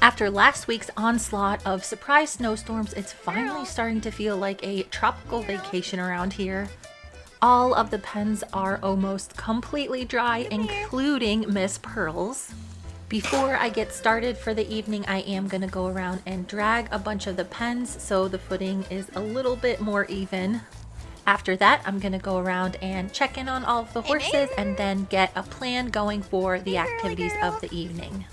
After last week's onslaught of surprise snowstorms, it's finally starting to feel like a tropical vacation around here. All of the pens are almost completely dry, including Miss Pearl's. Before I get started for the evening, I am going to go around and drag a bunch of the pens so the footing is a little bit more even. After that, I'm going to go around and check in on all of the horses and then get a plan going for the activities of the evening.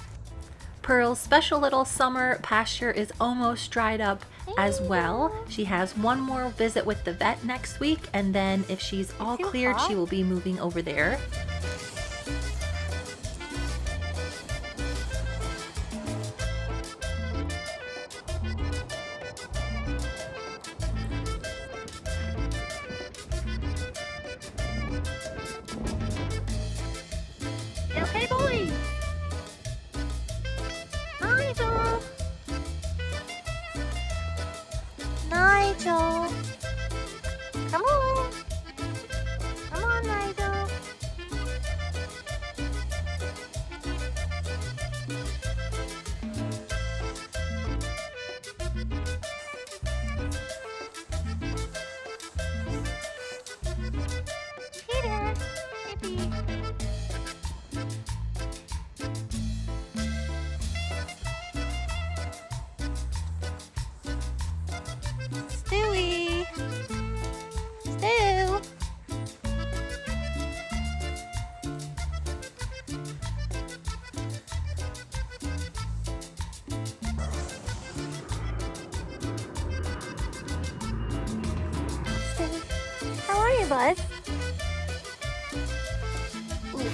Pearl's special little summer pasture is almost dried up as well. She has one more visit with the vet next week, and then if she's all cleared, she will be moving over there. Okay, boy. Nigel. Nigel. Come on. Come on, Nigel. Peter. Yippee. Stewie! Stu! How are you, bud? Ooh,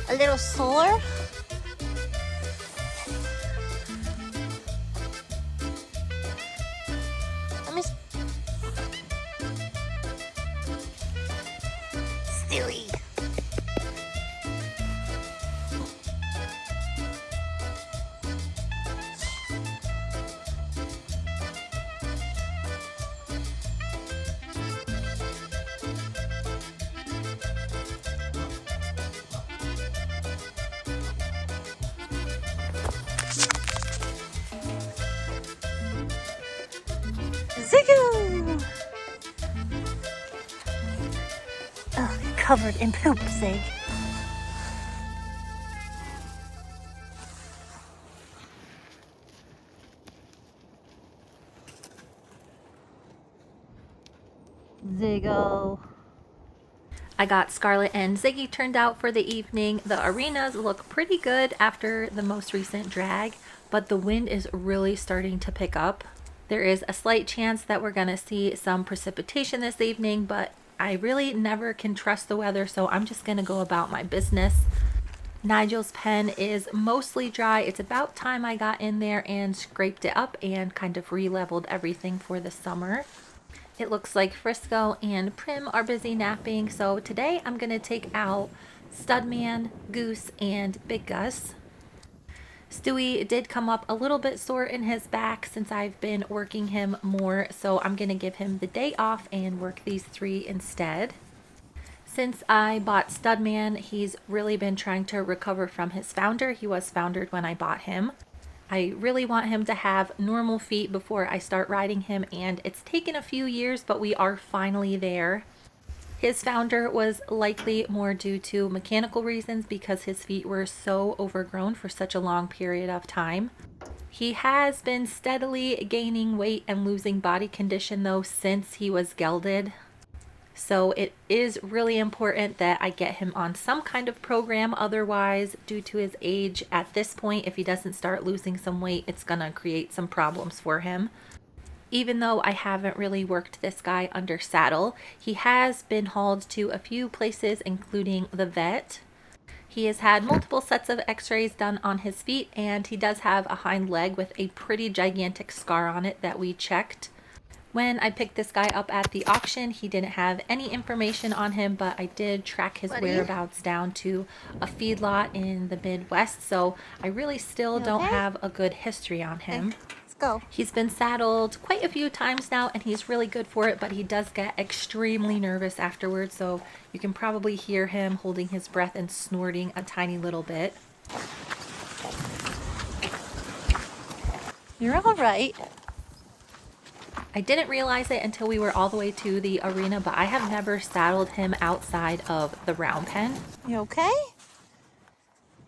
a little sore? Let me... Stewie. Ziggy! Oh, covered in poop, Zig. Ziggo. I got Scarlet and Ziggy turned out for the evening. The arenas look pretty good after the most recent drag, but the wind is really starting to pick up. There is a slight chance that we're going to see some precipitation this evening, but I really never can trust the weather, so I'm just going to go about my business. Nigel's pen is mostly dry. It's about time I got in there and scraped it up and kind of re-leveled everything for the summer. It looks like Frisco and Prim are busy napping, so today I'm going to take out Studman, Goose, and Big Gus. Stewie did come up a little bit sore in his back since I've been working him more, so I'm going to give him the day off and work these three instead. Since I bought Studman, he's really been trying to recover from his founder. He was foundered when I bought him. I really want him to have normal feet before I start riding him, and it's taken a few years, but we are finally there. His founder was likely more due to mechanical reasons because his feet were so overgrown for such a long period of time. He has been steadily gaining weight and losing body condition though since he was gelded. So it is really important that I get him on some kind of program. Otherwise, due to his age at this point, if he doesn't start losing some weight, it's gonna create some problems for him. Even though I haven't really worked this guy under saddle, he has been hauled to a few places, including the vet. He has had multiple sets of x-rays done on his feet, and he does have a hind leg with a pretty gigantic scar on it that we checked. When I picked this guy up at the auction, he didn't have any information on him, but I did track his whereabouts down to a feedlot in the Midwest, so I really still don't have a good history on him. Go. He's been saddled quite a few times now, and he's really good for it, but he does get extremely nervous afterwards, so you can probably hear him holding his breath and snorting a tiny little bit. You're all right. I didn't realize it until we were all the way to the arena, but I have never saddled him outside of the round pen. You okay?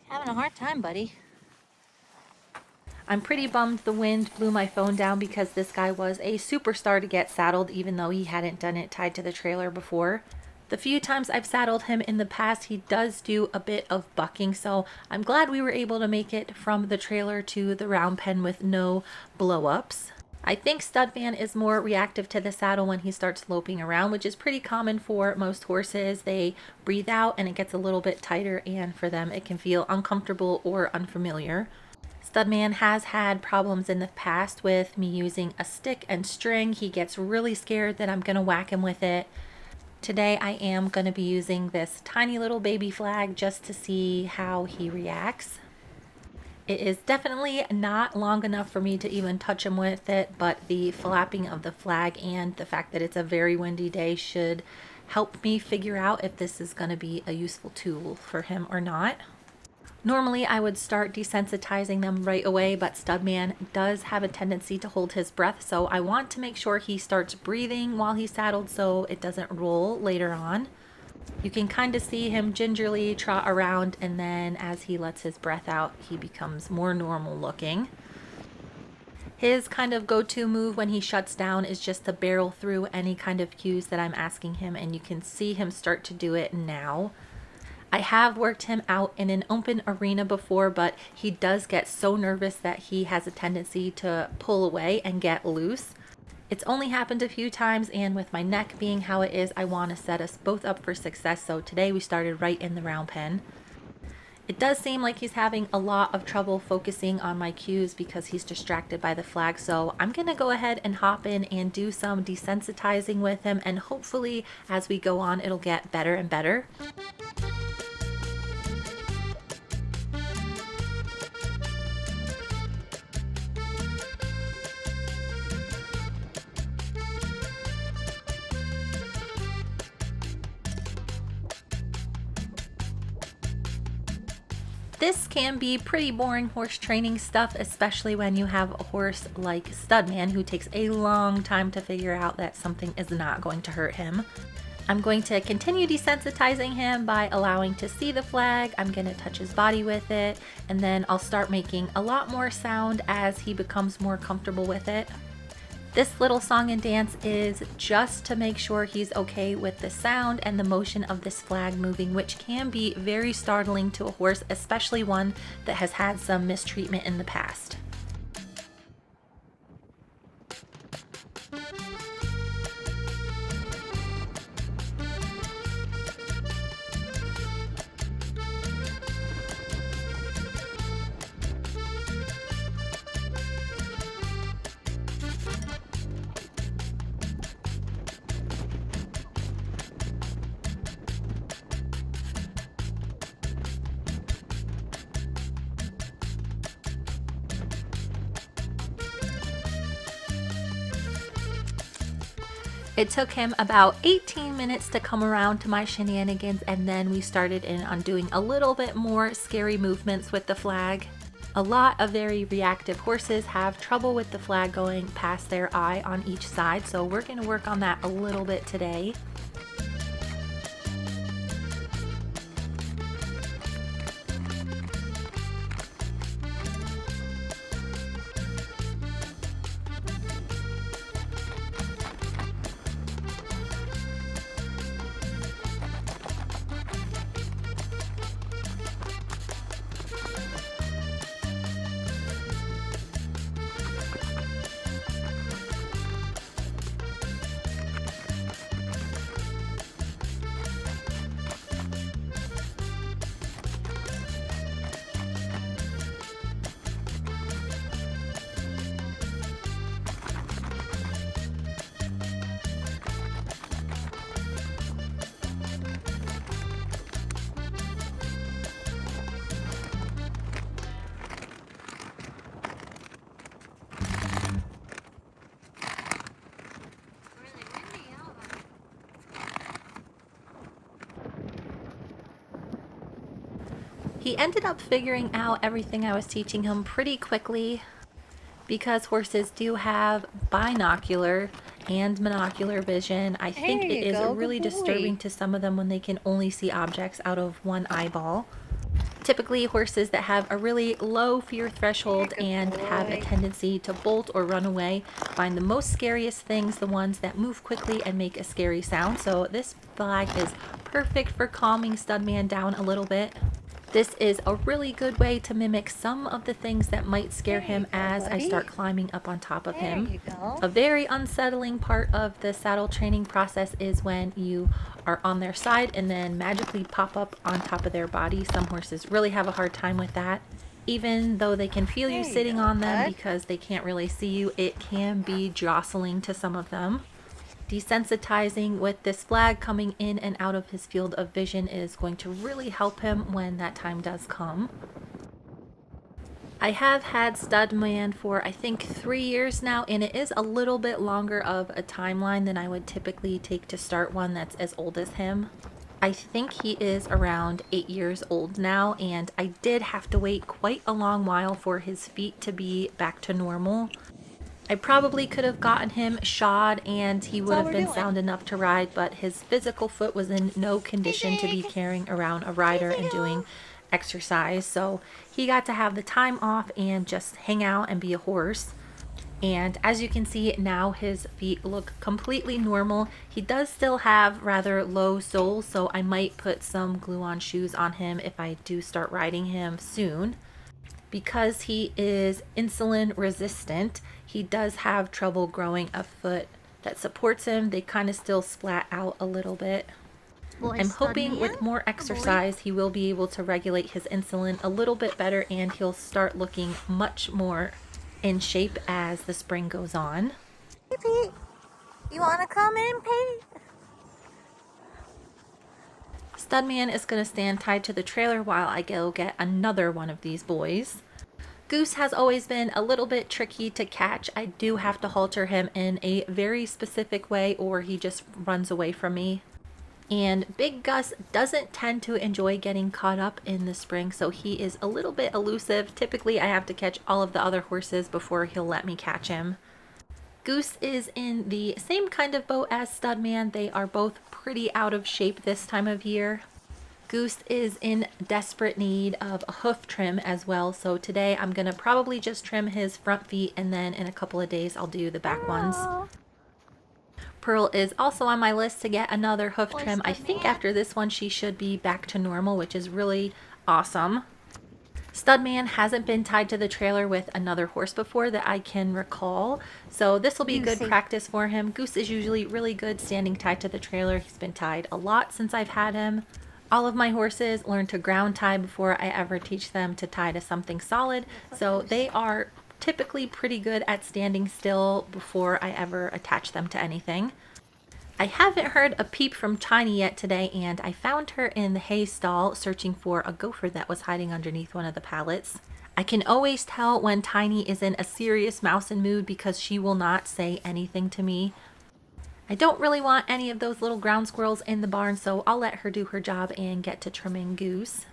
Having a hard time, buddy. I'm pretty bummed the wind blew my phone down because this guy was a superstar to get saddled even though he hadn't done it tied to the trailer before. The few times I've saddled him in the past, he does do a bit of bucking, so I'm glad we were able to make it from the trailer to the round pen with no blow-ups. I think Studman is more reactive to the saddle when he starts loping around, which is pretty common for most horses. They breathe out and it gets a little bit tighter, and for them it can feel uncomfortable or unfamiliar. Studman has had problems in the past with me using a stick and string. He gets really scared that I'm going to whack him with it. Today I am going to be using this tiny little baby flag just to see how he reacts. It is definitely not long enough for me to even touch him with it, but the flapping of the flag and the fact that it's a very windy day should help me figure out if this is going to be a useful tool for him or not. Normally I would start desensitizing them right away, but Studman does have a tendency to hold his breath, so I want to make sure he starts breathing while he's saddled so it doesn't roll later on. You can kind of see him gingerly trot around, and then as he lets his breath out, he becomes more normal looking. His kind of go-to move when he shuts down is just to barrel through any kind of cues that I'm asking him, and you can see him start to do it now. I have worked him out in an open arena before, but he does get so nervous that he has a tendency to pull away and get loose. It's only happened a few times, and with my neck being how it is, I want to set us both up for success, so today we started right in the round pen. It does seem like he's having a lot of trouble focusing on my cues because he's distracted by the flag, so I'm going to go ahead and hop in and do some desensitizing with him, and hopefully as we go on it'll get better and better. This can be pretty boring horse training stuff, especially when you have a horse like Studman who takes a long time to figure out that something is not going to hurt him. I'm going to continue desensitizing him by allowing to see the flag. I'm going to touch his body with it, and then I'll start making a lot more sound as he becomes more comfortable with it. This little song and dance is just to make sure he's okay with the sound and the motion of this flag moving, which can be very startling to a horse, especially one that has had some mistreatment in the past. It took him about 18 minutes to come around to my shenanigans, and then we started in on doing a little bit more scary movements with the flag. A lot of very reactive horses have trouble with the flag going past their eye on each side, so we're going to work on that a little bit today. He ended up figuring out everything I was teaching him pretty quickly. Because horses do have binocular and monocular vision, I think There it you is go. really Good disturbing boy. to some of them when they can only see objects out of one eyeball. Typically, horses that have a really low fear threshold Good and have a boy. tendency to bolt or run away find the most scariest things the ones that move quickly and make a scary sound. So this flag is perfect for calming Studman down a little bit. This is a really good way to mimic some of the things that might scare There you him go, as I buddy. start climbing up on top of There him. you go. A very unsettling part of the saddle training process is when you are on their side and then magically pop up on top of their body. Some horses really have a hard time with that. Even though they can feel you There you sitting go, on them bud. because they can't really see you, it can be jostling to some of them. Desensitizing with this flag coming in and out of his field of vision is going to really help him when that time does come. I have had Studman for I think 3 years now, and it is a little bit longer of a timeline than I would typically take to start one that's as old as him. I think he is around 8 years old now, and I did have to wait quite a long while for his feet to be back to normal. I probably could have gotten him shod and he would That's all have we're been doing. sound enough to ride, but his physical foot was in no condition to be Zig. carrying around a rider and doing exercise. So he got to have the time off and just hang out and be a horse. And as you can see now, his feet look completely normal. He does still have rather low soles, so I might put some glue-on shoes on him if I do start riding him soon. Because he is insulin resistant, he does have trouble growing a foot that supports him. They kind of still splat out a little bit. Boy, I'm hoping Studman. with more Good boy. exercise, he will be able to regulate his insulin a little bit better and he'll start looking much more in shape as the spring goes on. Hey, Pete. You want to come in, Pete? Studman is going to stand tied to the trailer while I go get another one of these boys. Goose has always been a little bit tricky to catch. I do have to halter him in a very specific way or he just runs away from me. And Big Gus doesn't tend to enjoy getting caught up in the spring, so he is a little bit elusive. Typically, I have to catch all of the other horses before he'll let me catch him. Goose is in the same kind of boat as Studman. They are both pretty out of shape this time of year. Goose is in desperate need of a hoof trim as well, so today I'm going to probably just trim his front feet and then in a couple of days I'll do the back ones. Pearl is also on my list to get another hoof Boy, trim. I think Studman. after this one she should be back to normal, which is really awesome. Studman hasn't been tied to the trailer with another horse before that I can recall, so this will be good Goosey. practice for him. Goose is usually really good standing tied to the trailer. He's been tied a lot since I've had him. All of my horses learn to ground tie before I ever teach them to tie to something solid, so they are typically pretty good at standing still before I ever attach them to anything. I haven't heard a peep from Tiny yet today, and I found her in the hay stall searching for a gopher that was hiding underneath one of the pallets. I can always tell when Tiny is in a serious mousing mood because she will not say anything to me. I don't really want any of those little ground squirrels in the barn, so I'll let her do her job and get to trimming Goose.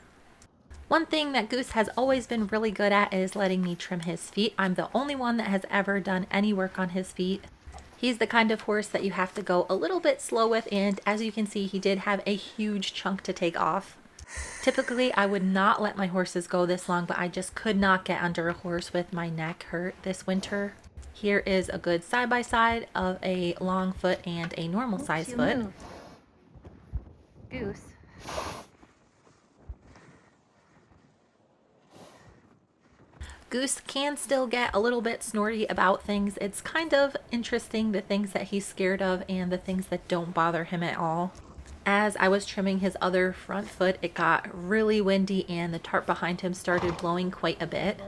One thing that Goose has always been really good at is letting me trim his feet. I'm the only one that has ever done any work on his feet. He's the kind of horse that you have to go a little bit slow with, and as you can see, he did have a huge chunk to take off. Typically, I would not let my horses go this long, but I just could not get under a horse with my neck hurt this winter. Here is a good side-by-side of a long foot and a normal size You foot. move. Goose. Goose can still get a little bit snorty about things. It's kind of interesting the things that he's scared of and the things that don't bother him at all. As I was trimming his other front foot, it got really windy and the tarp behind him started blowing quite a bit.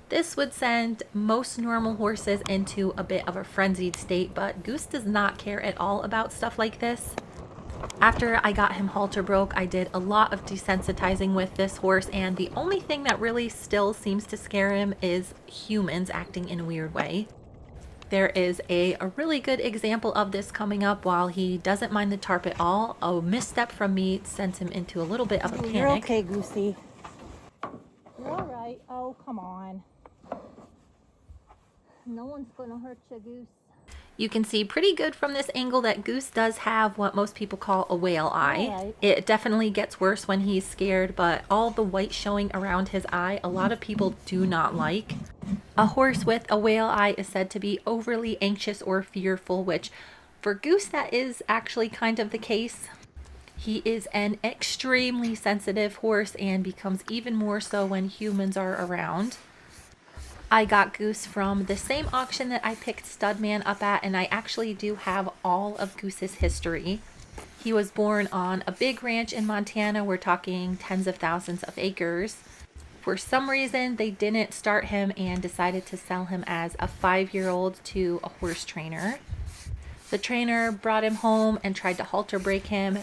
This would send most normal horses into a bit of a frenzied state, but Goose does not care at all about stuff like this. After I got him halter broke, I did a lot of desensitizing with this horse, and the only thing that really still seems to scare him is humans acting in a weird way. There is a really good example of this coming up while he doesn't mind the tarp at all. A misstep from me sends him into a little bit of a panic. You're okay, Goosey. You're all right. Oh, come on. No one's gonna hurt you, Goose. You can see pretty good from this angle that Goose does have what most people call a whale eye. Alright. It definitely gets worse when he's scared, but all the white showing around his eye, a lot of people do not like. A horse with a whale eye is said to be overly anxious or fearful, which for Goose that is actually kind of the case. He is an extremely sensitive horse and becomes even more so when humans are around. I got Goose from the same auction that I picked Studman up at, and I actually do have all of Goose's history. He was born on a big ranch in Montana. We're talking tens of thousands of acres. For some reason, they didn't start him and decided to sell him as a 5-year-old to a horse trainer. The trainer brought him home and tried to halter break him,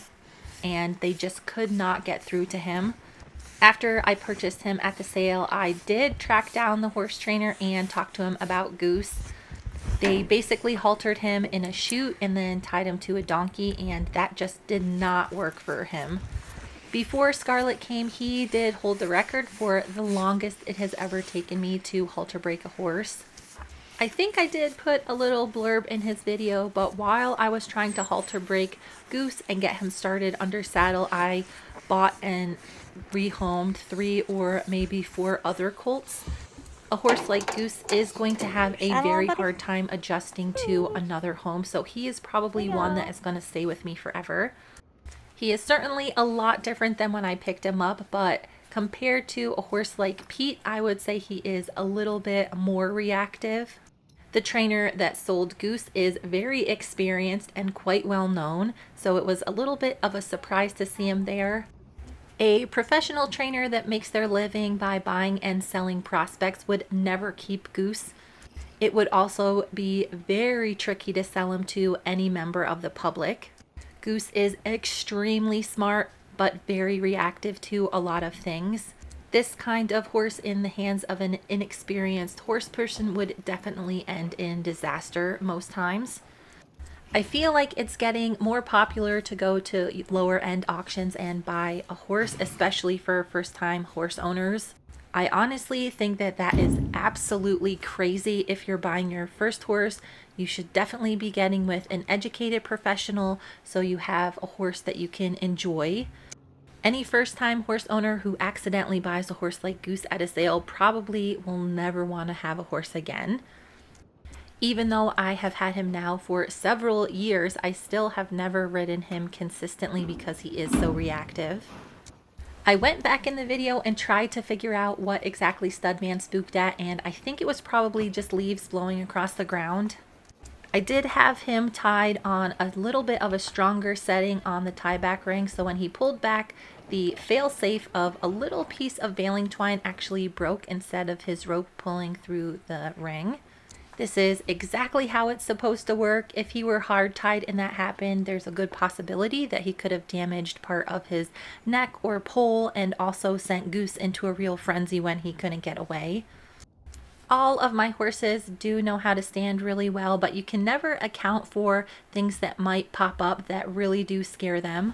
and they just could not get through to him. After I purchased him at the sale, I did track down the horse trainer and talk to him about Goose. They basically haltered him in a chute and then tied him to a donkey, and that just did not work for him. Before Scarlett came, he did hold the record for the longest it has ever taken me to halter break a horse. I think I did put a little blurb in his video, but while I was trying to halter break Goose and get him started under saddle, I bought and rehomed 3 or maybe 4 other colts. A horse like Goose is going to have a very hard time adjusting to another home, so he is probably one that is going to stay with me forever. He is certainly a lot different than when I picked him up, but compared to a horse like Pete, I would say he is a little bit more reactive. The trainer that sold Goose is very experienced and quite well known, so it was a little bit of a surprise to see him there. A professional trainer that makes their living by buying and selling prospects would never keep Goose. It would also be very tricky to sell him to any member of the public. Goose is extremely smart, but very reactive to a lot of things. This kind of horse in the hands of an inexperienced horse person would definitely end in disaster most times. I feel like it's getting more popular to go to lower end auctions and buy a horse, especially for first time horse owners. I honestly think that that is absolutely crazy. If you're buying your first horse, you should definitely be getting with an educated professional so you have a horse that you can enjoy. Any first time horse owner who accidentally buys a horse like Goose at a sale probably will never want to have a horse again. Even though I have had him now for several years, I still have never ridden him consistently because he is so reactive. I went back in the video and tried to figure out what exactly Studman spooked at, and I think it was probably just leaves blowing across the ground. I did have him tied on a little bit of a stronger setting on the tie back ring, so when he pulled back, the fail-safe of a little piece of baling twine actually broke instead of his rope pulling through the ring. This is exactly how it's supposed to work. If he were hard tied and that happened, there's a good possibility that he could have damaged part of his neck or pole and also sent Goose into a real frenzy when he couldn't get away. All of my horses do know how to stand really well, but you can never account for things that might pop up that really do scare them.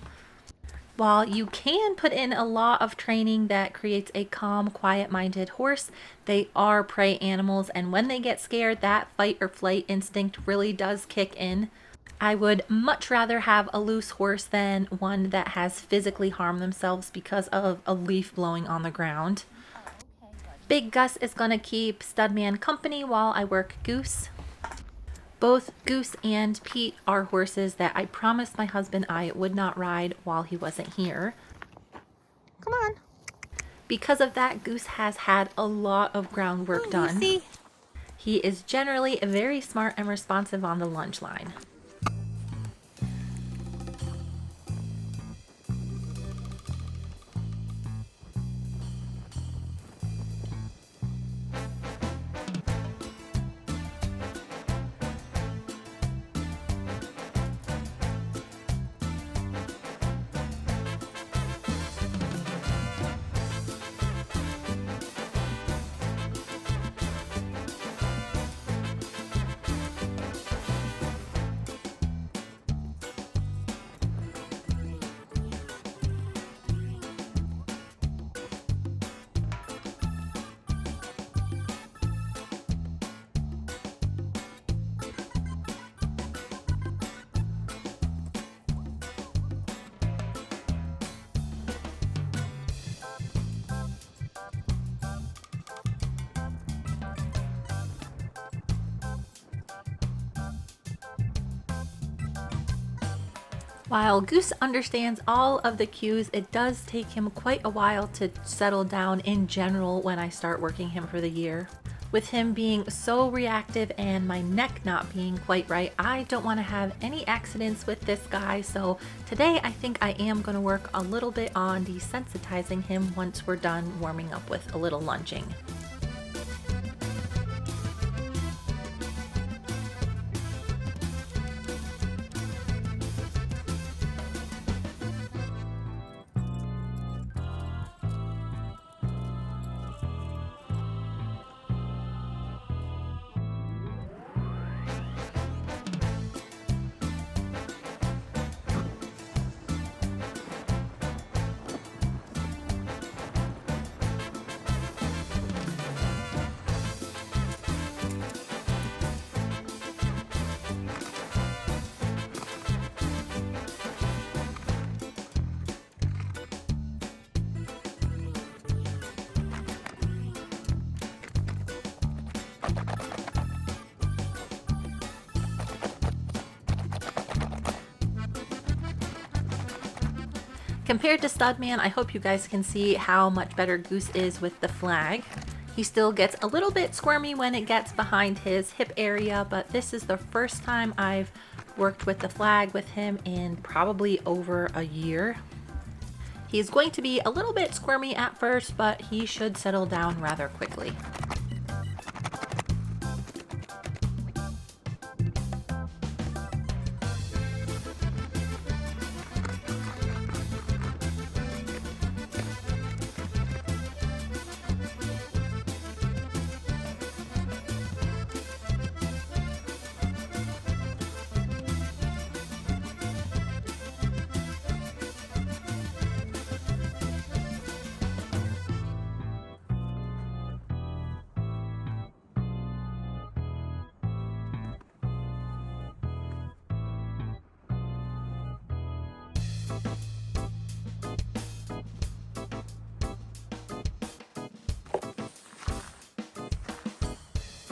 While you can put in a lot of training that creates a calm, quiet-minded horse, they are prey animals, and when they get scared, that fight or flight instinct really does kick in. I would much rather have a loose horse than one that has physically harmed themselves because of a leaf blowing on the ground. Big Gus is going to keep Studman company while I work Goose. Both Goose and Pete are horses that I promised my husband I would not ride while he wasn't here. Come on. Because of that, Goose has had a lot of groundwork done. Easy. He is generally very smart and responsive on the lunge line. While Goose understands all of the cues, it does take him quite a while to settle down in general when I start working him for the year. With him being so reactive and my neck not being quite right, I don't want to have any accidents with this guy, so today I think I am going to work a little bit on desensitizing him once we're done warming up with a little lunging. Compared to Studman, I hope you guys can see how much better Goose is with the flag. He still gets a little bit squirmy when it gets behind his hip area, but this is the first time I've worked with the flag with him in probably over a year. He's going to be a little bit squirmy at first, but he should settle down rather quickly.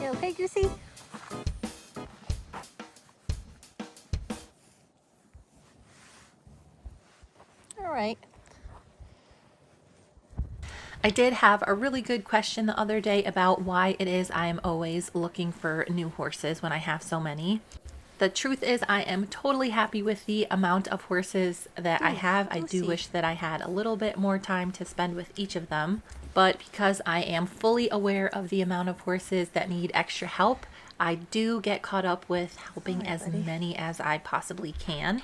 You okay, Goosey? All right. I did have a really good question the other day about why it is I am always looking for new horses when I have so many. The truth is I am totally happy with the amount of horses that I have. I do wish that I had a little bit more time to spend with each of them. But because I am fully aware of the amount of horses that need extra help, I do get caught up with helping as many as I possibly can.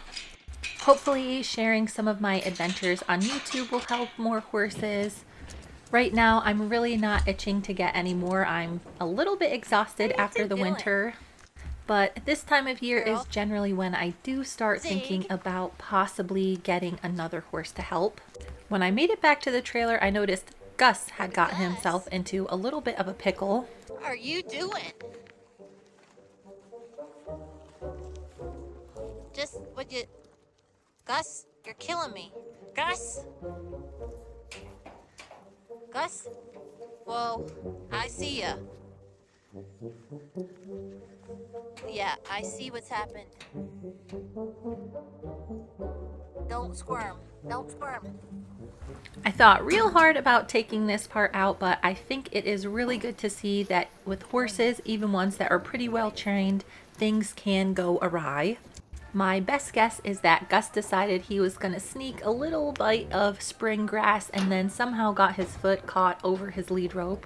Hopefully sharing some of my adventures on YouTube will help more horses. Right now, I'm really not itching to get any more. I'm a little bit exhausted after the winter. But this time of year is generally when I do start thinking about possibly getting another horse to help. When I made it back to the trailer, I noticed Gus had gotten himself into a little bit of a pickle. What are you doing? Just would you, Gus? You're killing me, Gus. Gus. Whoa, I see ya. Yeah, I see what's happened. Don't squirm. Don't squirm. I thought real hard about taking this part out, but I think it is really good to see that with horses, even ones that are pretty well trained, things can go awry. My best guess is that Gus decided he was going to sneak a little bite of spring grass and then somehow got his foot caught over his lead rope.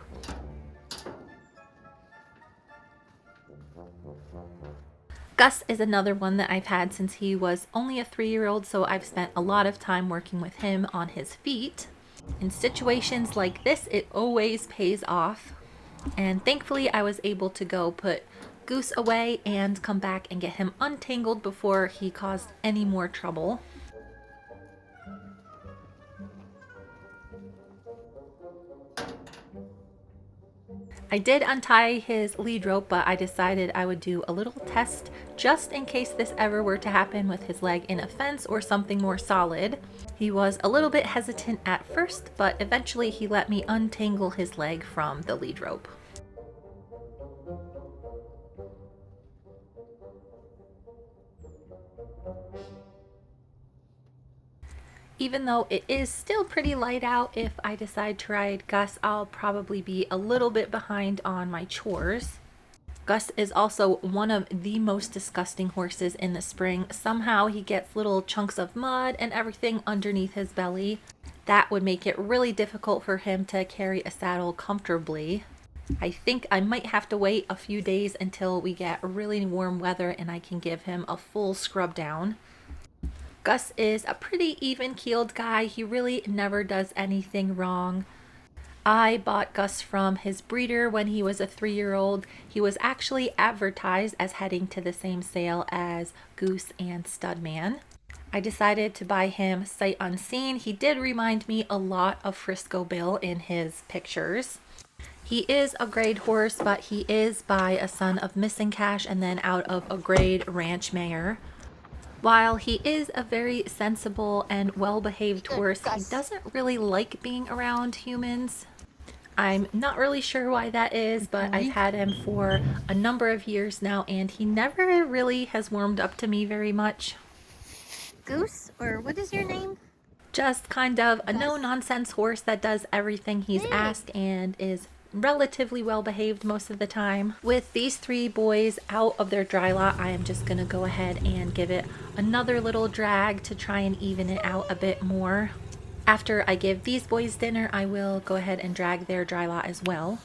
Gus is another one that I've had since he was only a 3-year-old, so I've spent a lot of time working with him on his feet. In situations like this, it always pays off. And thankfully, I was able to go put Goose away and come back and get him untangled before he caused any more trouble. I did untie his lead rope, but I decided I would do a little test just in case this ever were to happen with his leg in a fence or something more solid. He was a little bit hesitant at first, but eventually he let me untangle his leg from the lead rope. Even though it is still pretty light out, if I decide to ride Gus, I'll probably be a little bit behind on my chores. Gus is also one of the most disgusting horses in the spring. Somehow he gets little chunks of mud and everything underneath his belly. That would make it really difficult for him to carry a saddle comfortably. I think I might have to wait a few days until we get really warm weather and I can give him a full scrub down. Gus is a pretty even-keeled guy. He really never does anything wrong. I bought Gus from his breeder when he was a 3-year-old. He was actually advertised as heading to the same sale as Goose and Studman. I decided to buy him sight unseen. He did remind me a lot of Frisco Bill in his pictures. He is a grade horse, but he is by a son of Missing Cash and then out of a grade ranch mare. While he is a very sensible and well-behaved horse, he doesn't really like being around humans. I'm not really sure why that is, but I've had him for a number of years now and he never really has warmed up to me very much. Goose, or what is your name? Just kind of a no-nonsense horse that does everything he's asked and is relatively well behaved most of the time. With these 3 boys out of their dry lot, I am just gonna go ahead and give it another little drag to try and even it out a bit more. After I give these boys dinner, I will go ahead and drag their dry lot as well.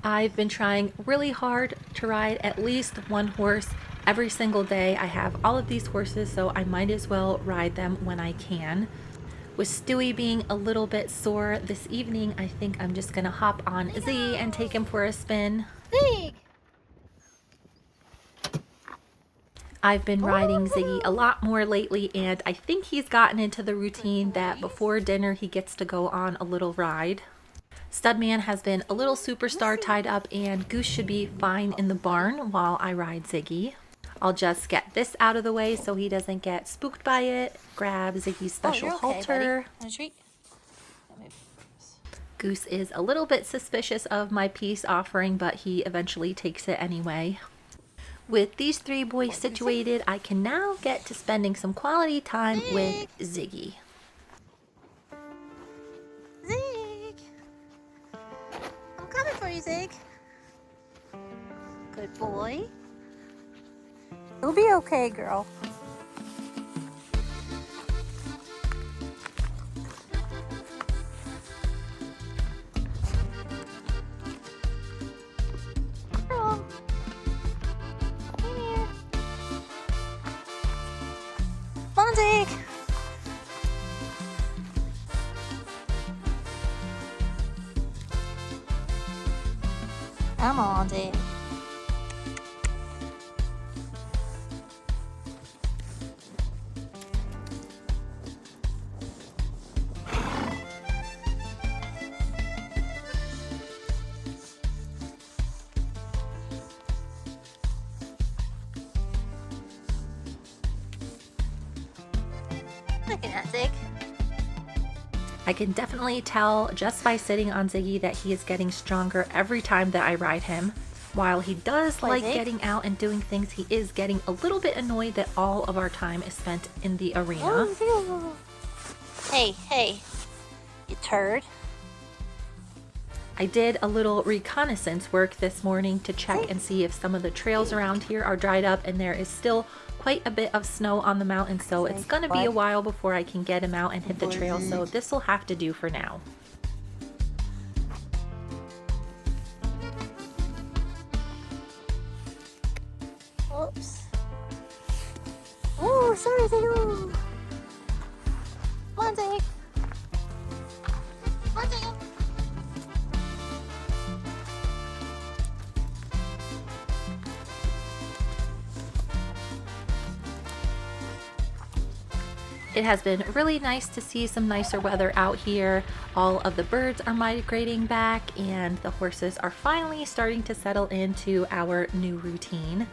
I've been trying really hard to ride at least one horse every single day. I have all of these horses, so I might as well ride them when I can. With Stewie being a little bit sore this evening, I think I'm just gonna hop on Ziggy and take him for a spin. Zig! I've been riding Ziggy a lot more lately, and I think he's gotten into the routine that before dinner he gets to go on a little ride. Studman has been a little superstar tied up, and Goose should be fine in the barn while I ride Ziggy. I'll just get this out of the way so he doesn't get spooked by it. Grab Ziggy's special halter. Goose is a little bit suspicious of my peace offering, but he eventually takes it anyway. With these 3 boys situated, I can now get to spending some quality time with Ziggy. Zig! I'm coming for you, Zig. Good boy. You'll be okay, girl. Girl. Come here. Come on, Zig. Come on, Zig. Look at that, Zig. I can definitely tell just by sitting on Ziggy that he is getting stronger every time that I ride him. While he does like getting out and doing things, he is getting a little bit annoyed that all of our time is spent in the arena. Hey, hey, you turd. I did a little reconnaissance work this morning to check and see if some of the trails around here are dried up, and there is still quite a bit of snow on the mountain, so it's going to be a while before I can get him out and hit the trail, so this will have to do for now. Oops. Oh, sorry, Zig. Come on, Zig. Come on, Zig. It has been really nice to see some nicer weather out here. All of the birds are migrating back and the horses are finally starting to settle into our new routine.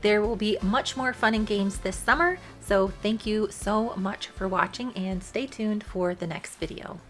There will be much more fun and games this summer, so thank you so much for watching and stay tuned for the next video.